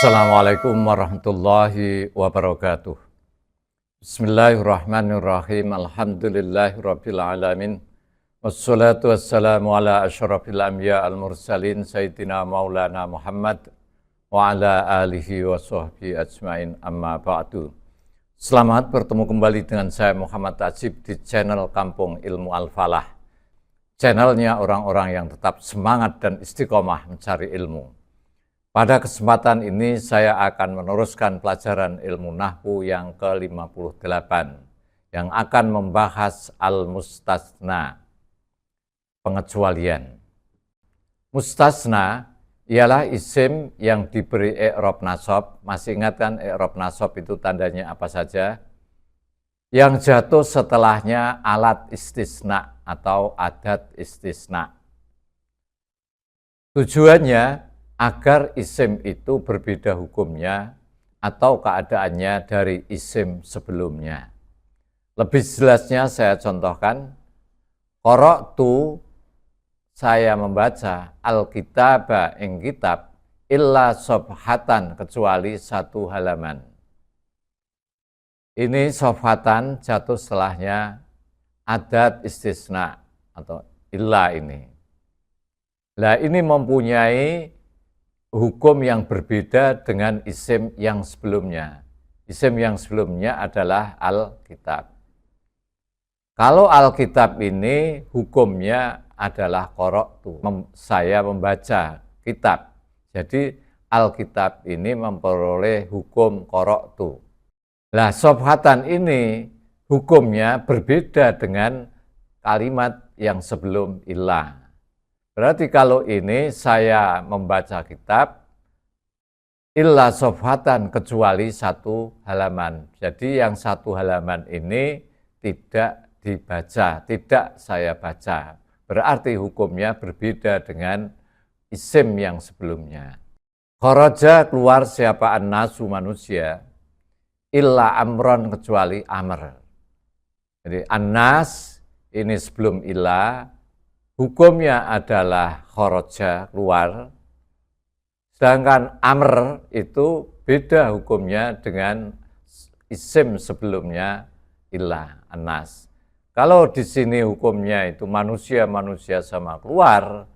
Assalamualaikum warahmatullahi wabarakatuh. Bismillahirrahmanirrahim. Alhamdulillahirabbil alamin. Wassalatu wassalamu ala asyrafil anbiya al mursalin sayyidina maulana Muhammad wa ala alihi wa sahbihi ajmain, amma ba'du. Selamat bertemu kembali dengan saya Muhammad Ajib di channel Kampung Ilmu Al-Falah. Channelnya orang-orang yang tetap semangat dan istiqomah mencari ilmu. Pada kesempatan ini saya akan meneruskan pelajaran ilmu nahwu yang ke-58 yang akan membahas al-mustasna, pengecualian. Mustasna ialah isim yang diberi i'rab nasab. Masih ingat kan i'rab nasab itu tandanya apa saja? Yang jatuh setelahnya alat istisna atau adat istisna. Tujuannya agar isim itu berbeda hukumnya atau keadaannya dari isim sebelumnya. Lebih jelasnya saya contohkan, qara'tu, saya membaca, al-kitaba, ing kitab, illa safhatan, kecuali satu halaman. Ini safhatan jatuh setelahnya adat istisna atau illa ini. Nah, ini mempunyai hukum yang berbeda dengan isim yang sebelumnya. Isim yang sebelumnya adalah Alkitab. Kalau Alkitab ini hukumnya adalah qara'tu, saya membaca kitab. Jadi Alkitab ini memperoleh hukum qara'tu. Nah, safhatan ini hukumnya berbeda dengan kalimat yang sebelum illa. Berarti kalau ini saya membaca kitab, illa safhatan, kecuali satu halaman. Jadi yang satu halaman ini tidak dibaca, tidak saya baca. Berarti hukumnya berbeda dengan isim yang sebelumnya. Kharaja, keluar siapa an-nasu, manusia, illa amron, kecuali amr. Jadi an-nas ini sebelum illa, hukumnya adalah kharaja, keluar. Sedangkan amr itu beda hukumnya dengan isim sebelumnya illa, an-nas. Kalau di sini hukumnya itu manusia sama keluar,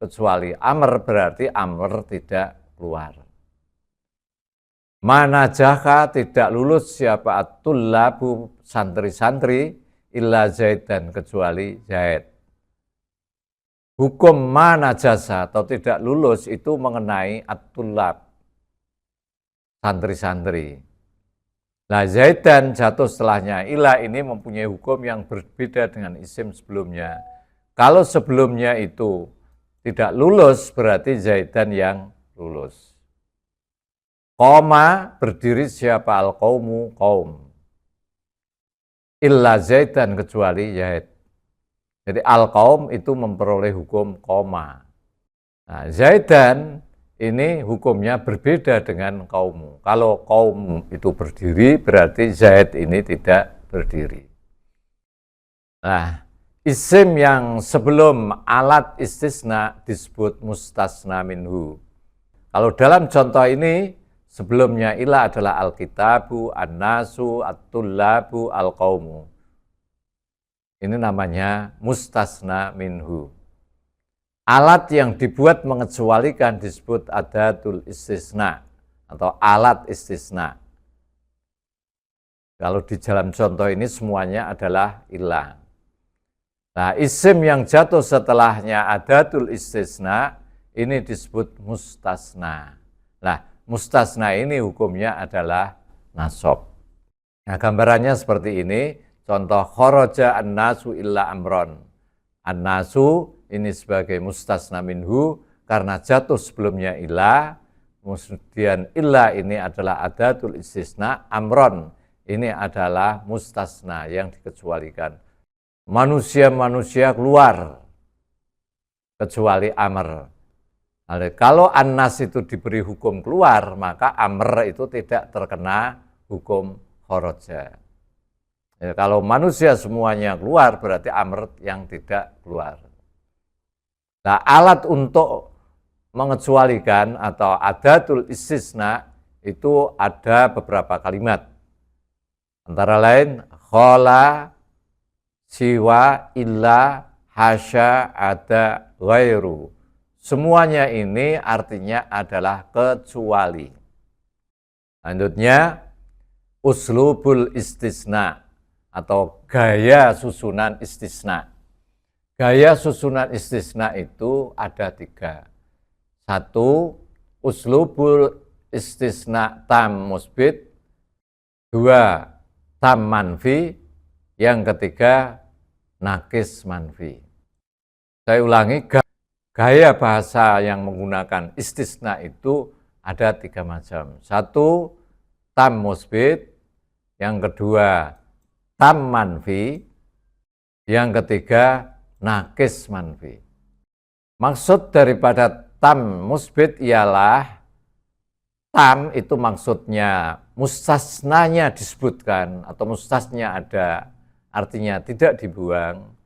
kecuali amr, berarti amr tidak keluar. Manajaka, tidak lulus siapa at-tullabu, santri-santri, illa Zaidan, kecuali Zaid. Hukum manajasa atau tidak lulus itu mengenai at-tullab, santri-santri. Nah, Zaidan jatuh setelahnya. Ila ini mempunyai hukum yang berbeda dengan isim sebelumnya. Kalau sebelumnya itu tidak lulus, berarti Zaidan yang lulus. Qoma, berdiri siapa al-qaumu, qaum. Illa Zaidan, kecuali Zaid. Jadi al-qaum itu memperoleh hukum qoma. Nah, Zaidan ini hukumnya berbeda dengan kaumu. Kalau kaum itu berdiri, berarti Zaid ini tidak berdiri. Nah, isim yang sebelum alat istisna disebut mustasna minhu. Kalau dalam contoh ini, sebelumnya ila adalah al-kitabu, an-nasu, at-tullabu, al-qaumu. Ini namanya mustasna minhu. Alat yang dibuat mengecualikan disebut adatul istisna atau alat istisna. Kalau di dalam contoh ini semuanya adalah illa. Nah, isim yang jatuh setelahnya adatul istisna ini disebut mustasna. Nah, mustasna ini hukumnya adalah nasab. Nah, gambarannya seperti ini. Contoh kharaja an-nasu illa amron. An-nasu ini sebagai mustasna minhu karena jatuh sebelumnya illa. Kemudian illa ini adalah adatul istisna. Amron ini adalah mustasna yang dikecualikan. Manusia-manusia keluar kecuali amr. Kalau an-nas itu diberi hukum keluar, maka amr itu tidak terkena hukum kharaja. Ya, kalau manusia semuanya keluar, berarti amr yang tidak keluar. Nah, alat untuk mengecualikan atau adatul istisna itu ada beberapa kalimat. Antara lain khola, siwa, illa, hasya, ada, ghairu. Semuanya ini artinya adalah kecuali. Selanjutnya uslubul istisna atau gaya susunan istisna. Gaya susunan istisna itu ada 3. 1, uslubul istisna tam musbit. 2, tam manfi. Yang ketiga, nakis manfi. Saya ulangi, gaya bahasa yang menggunakan istisna itu ada 3 macam. 1, tam musbit. Yang kedua, tam manfi. Yang ketiga, nakis manfi. Maksud daripada tam musbit ialah tam itu maksudnya mustasnanya disebutkan atau mustasnya ada, artinya tidak dibuang.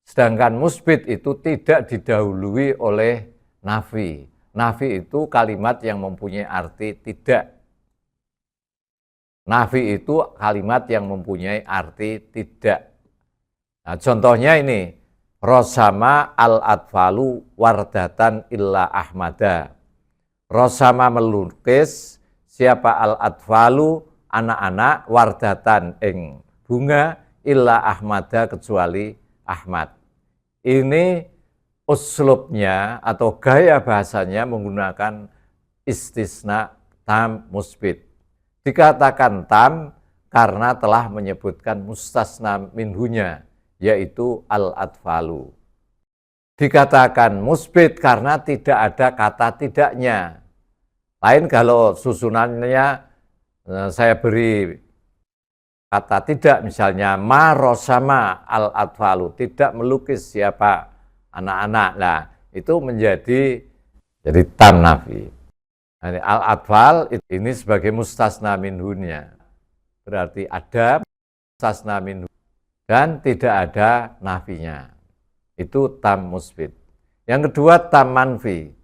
Sedangkan musbit itu tidak didahului oleh nafi. Nafi itu kalimat yang mempunyai arti tidak. Nafi itu kalimat yang mempunyai arti tidak. Nah, contohnya ini, rosama al-atfalu wardatan illa ahmada. Rosama melukis siapa al-atfalu anak-anak wardatan ing bunga illa ahmada kecuali Ahmad. Ini uslubnya atau gaya bahasanya menggunakan istisna tam musbit. Dikatakan tam karena telah menyebutkan mustasna minhunya, yaitu al-atfalu. Dikatakan musbit karena tidak ada kata tidaknya. Lain kalau susunannya saya beri kata tidak, misalnya marosama al-atfalu, tidak melukis siapa anak-anak. Nah, itu menjadi tam nafi. Al-atfal ini sebagai mustasna minhunya. Berarti ada mustasna minhu dan tidak ada nafinya. Itu tam musbit. Yang kedua tam manfi.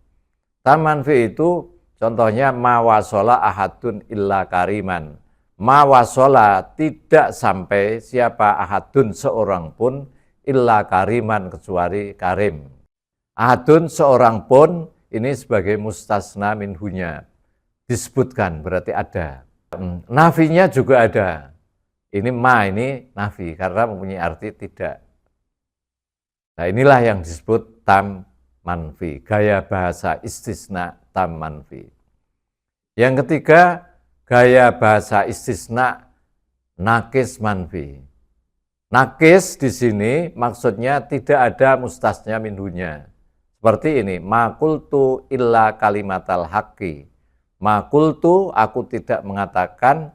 Tam manfi itu contohnya mawasola ahadun illa kariman. Mawasola tidak sampai siapa ahadun seorang pun illa kariman kecuali karim. Ahadun seorang pun ini sebagai mustasna minhunya. Disebutkan berarti ada. Nafinya juga ada. Ini ini nafi karena mempunyai arti tidak. Nah, inilah yang disebut tam manfi, gaya bahasa istisna tam manfi. Yang ketiga, gaya bahasa istisna nakis manfi. Nakis di sini maksudnya tidak ada mustasnya minhunya. Seperti ini, makultu illa kalimatal haqqi. Makultu, aku tidak mengatakan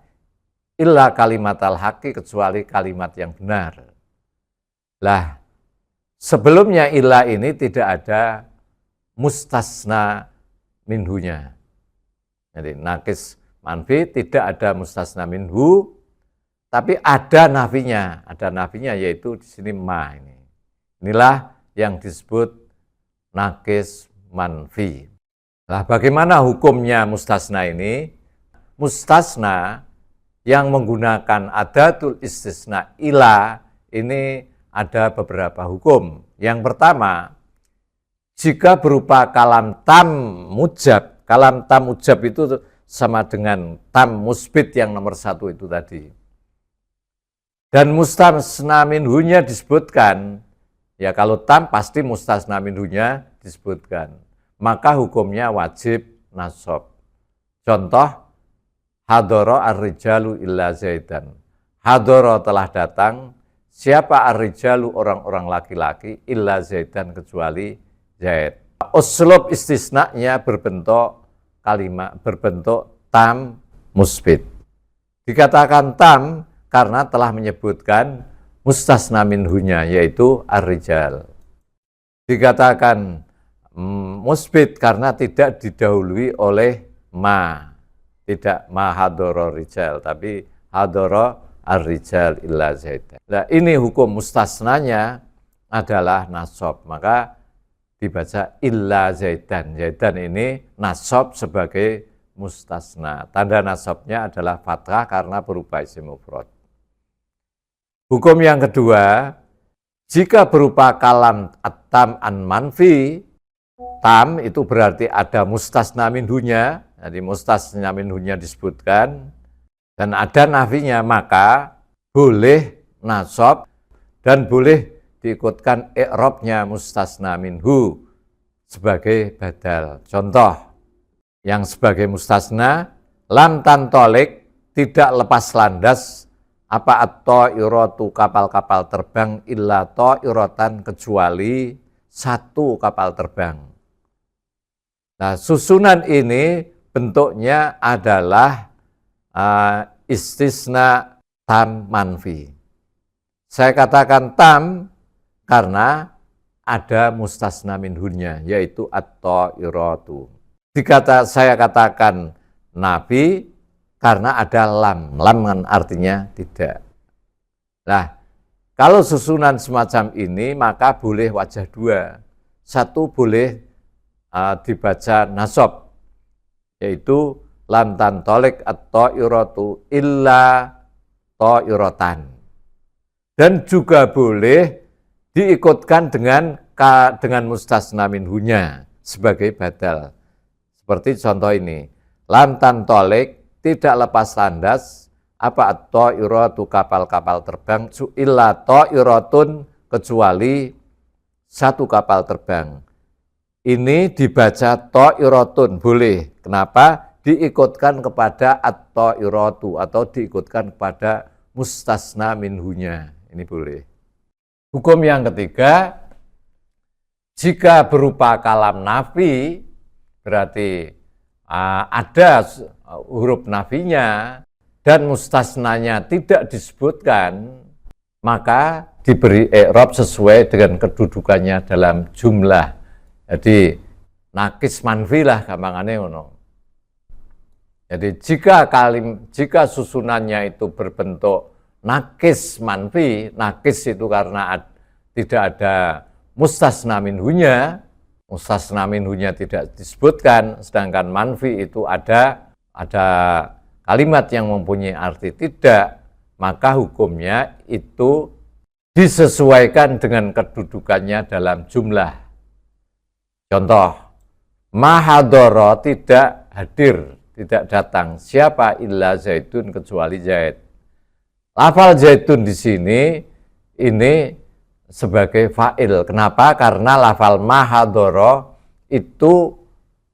illa kalimatal haqqi kecuali kalimat yang benar. Lah, sebelumnya illa ini tidak ada mustasna minhunya. Jadi nakis manfi tidak ada mustasna minhu, tapi ada nafinya. Ada nafinya yaitu di sini ma ini. Inilah yang disebut nakis manfi. Nah, bagaimana hukumnya mustasna ini? Mustasna yang menggunakan adatul istisna ila ini ada beberapa hukum. Yang pertama, jika berupa kalam tam mujab. Kalam tam mujab itu sama dengan tam musbit yang nomor 1 itu tadi. Dan mustasna minhunya disebutkan. Ya kalau tam pasti mustasna minhunya disebutkan. Maka hukumnya wajib nasab. Contoh, hadoro ar-rijalu illa zaidan. Hadoro telah datang, siapa ar-rijalu orang-orang laki-laki, illa zaidan kecuali zaid. Uslub istisnanya berbentuk kalimat, berbentuk tam musbit. Dikatakan tam karena telah menyebutkan mustasna minhunya, yaitu ar-rijal. Dikatakan musbit karena tidak didahului oleh ma. Tidak ma hadoro rijal, tapi hadoro ar-rijal illa zaidan. Nah, ini hukum mustasnanya adalah nasab. Maka dibaca illa Zaidan. Zaidan ini nasab sebagai mustasna. Tanda nasabnya adalah fathah karena berupa isim mufrad. Hukum yang kedua, jika berupa kalam at-tam an manfi, tam itu berarti ada mustasna minhunya, jadi mustasna minhunya disebutkan, dan ada nafinya, maka boleh nasab dan boleh diikutkan i'rabnya mustasna minhu sebagai badal. Contoh, yang sebagai mustasna, lam tantolik, tidak lepas landas, apa at-ta'iratu kapal-kapal terbang, illa ta'iratan, kecuali satu kapal terbang. Nah, susunan ini bentuknya adalah istisna tam manfi. Saya katakan tam karena ada mustasna minhunya, yaitu at-ta'iratu. Saya katakan nafi karena ada lam. Lam kan artinya tidak. Nah, kalau susunan semacam ini maka boleh wajah dua. Satu boleh dibaca nasab, yaitu lam tantolik at-ta'iratu illa ta'iratan. Dan juga boleh diikutkan dengan mustasna minhunya sebagai badal. Seperti contoh ini, lam tantolik, tidak lepas landas, apa at-ta'iratu kapal-kapal terbang, illa ta'iratun, kecuali satu kapal terbang. Ini dibaca ta'iratun, boleh. Kenapa? Diikutkan kepada at-ta'iratu atau diikutkan kepada mustasna minhunya. Ini boleh. Hukum yang ketiga, jika berupa kalam nafi, berarti ada huruf nafinya dan mustasnanya tidak disebutkan, maka diberi i'rab sesuai dengan kedudukannya dalam jumlah. Jadi nakis manfi lah gampangannya ngono. Jadi jika susunannya itu berbentuk nakis manfi, nakis itu karena tidak ada mustasna minhunya, mustasna minhunya tidak disebutkan, sedangkan manfi itu ada kalimat yang mempunyai arti tidak, maka hukumnya itu disesuaikan dengan kedudukannya dalam jumlah. Contoh, mahadoro, tidak hadir, tidak datang. Siapa? Illa Zaidun, kecuali Zaid. Lafal Zaidun di sini ini sebagai fa'il. Kenapa? Karena lafal mahadoro itu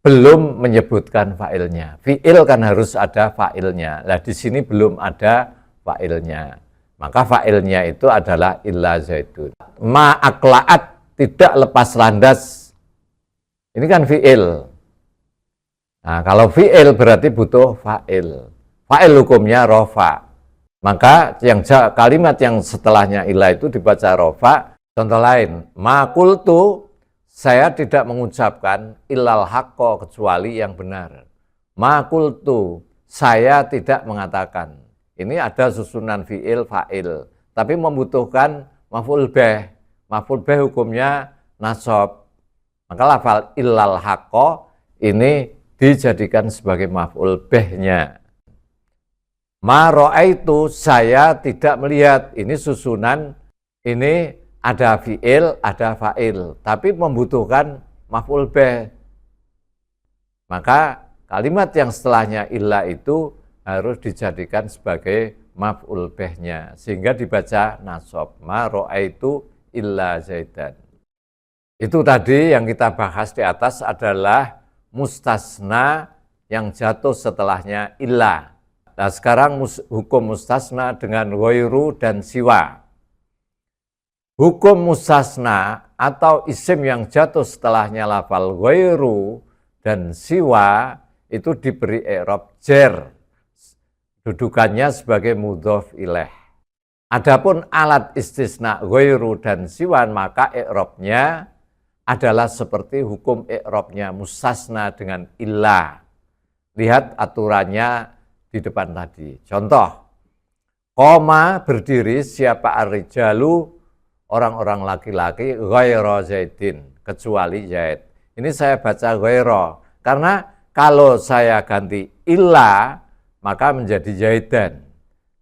belum menyebutkan fa'ilnya. Fi'il kan harus ada fa'ilnya. Nah, di sini belum ada fa'ilnya. Maka fa'ilnya itu adalah illa Zaidun. Ma'akla'at, tidak lepas landas. Ini kan fi'il. Nah, kalau fi'il berarti butuh fa'il. Fa'il hukumnya rofa. Maka kalimat yang setelahnya illa itu dibaca rofa. Contoh lain, ma'kultu, saya tidak mengucapkan illal haqqo, kecuali yang benar. Ma'kultu, saya tidak mengatakan. Ini ada susunan fi'il, fa'il. Tapi membutuhkan maf'ul bih. Maf'ul bih hukumnya nasab. Maka lafal illal haqqo ini dijadikan sebagai maf'ul bihnya. Ma ra'aitu, saya tidak melihat. Ini susunan, ini ada fi'il, ada fa'il, tapi membutuhkan maf'ul bih. Maka kalimat yang setelahnya illa itu harus dijadikan sebagai maf'ul bihnya, sehingga dibaca nasab. Ma ra'aitu illa Zaidan. Itu tadi yang kita bahas di atas adalah mustasna yang jatuh setelahnya illa. Nah, sekarang hukum mustasna dengan ghairu dan siwa. Hukum mustasna atau isim yang jatuh setelahnya lafal ghairu dan siwa itu diberi i'rab jar. Dudukannya sebagai mudhof ilaih. Adapun alat istisna ghairu dan siwa, maka i'rabnya adalah seperti hukum i'rabnya mustasna dengan illa. Lihat aturannya di depan tadi. Contoh, qoma, berdiri, siapa ar-rijalu, orang-orang laki-laki, ghairu Zaidin, kecuali zaid. Ini saya baca ghaira, karena kalau saya ganti illa maka menjadi zaidan.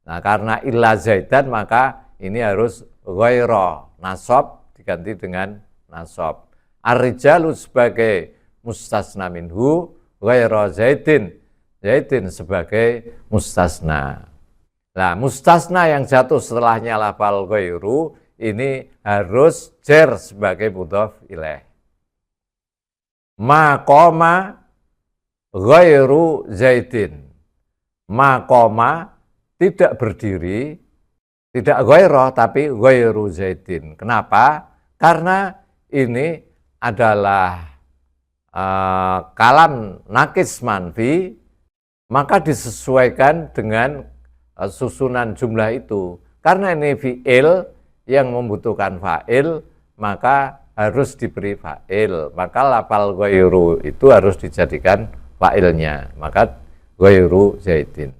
Nah, karena illa zaidan maka ini harus ghaira, nasab diganti dengan nasab. Ar-rijalu sebagai mustasna minhu, ghaira zaidin, zaidin sebagai mustasna. Nah, mustasna yang jatuh setelahnya lafal ghairu ini harus jar sebagai mudhof ilaih. Maqama ghairu zaidin. Maqama tidak berdiri, tidak ghairah tapi ghairu zaidin. Kenapa? Karena ini adalah kalam nakis manfi, maka disesuaikan dengan susunan jumlah itu. Karena ini fi'il yang membutuhkan fa'il, maka harus diberi fa'il. Maka lafal ghairu itu harus dijadikan fa'ilnya. Maka ghairu zaidin.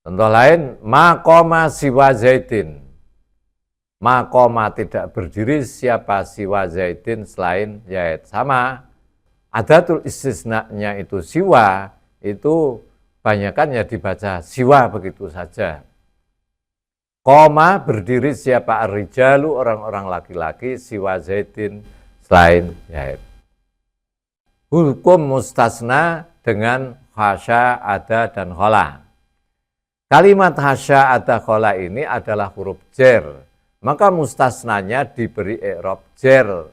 Contoh lain, maqama siwa zaidin. Maqama tidak berdiri siapa siwa zaidin selain zaid. Sama, adatul istisna-nya itu siwa, itu banyakan ya dibaca siwa begitu saja. Qoma berdiri siapa ar-rijalu, orang-orang laki-laki, siwa zaidin selain zaid. Hukum mustasna dengan hasya, ada, dan khola. Kalimat hasya, ada, khola ini adalah huruf jar, maka mustasnanya diberi i'rab jar,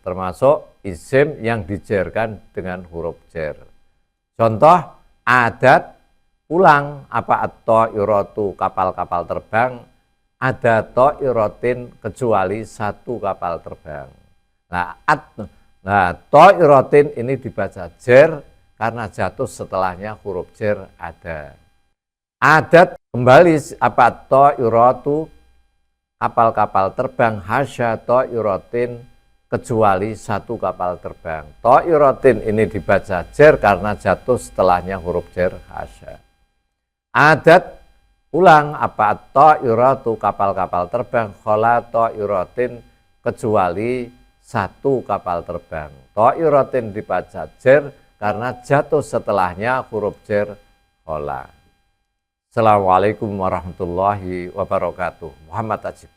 termasuk isim yang dijarkan dengan huruf jar. Contoh, adat, ulang, apa at-ta'iratu, kapal-kapal terbang, ada ta'iratin kecuali satu kapal terbang. Nah, ta'iratin ini dibaca jar karena jatuh setelahnya huruf jar ada. Adat kembali apa ta'iratu, kapal-kapal terbang, hasya ta'iratin kecuali satu kapal terbang. Ta'iratin ini dibaca jar karena jatuh setelahnya huruf jar hasya. Adat ulang apa ta'iratu, kapal-kapal terbang, khola ta'iratin kecuali satu kapal terbang. Ta'iratin dibaca jar karena jatuh setelahnya huruf jar khola. Assalamualaikum warahmatullahi wabarakatuh. Muhammad Ajib.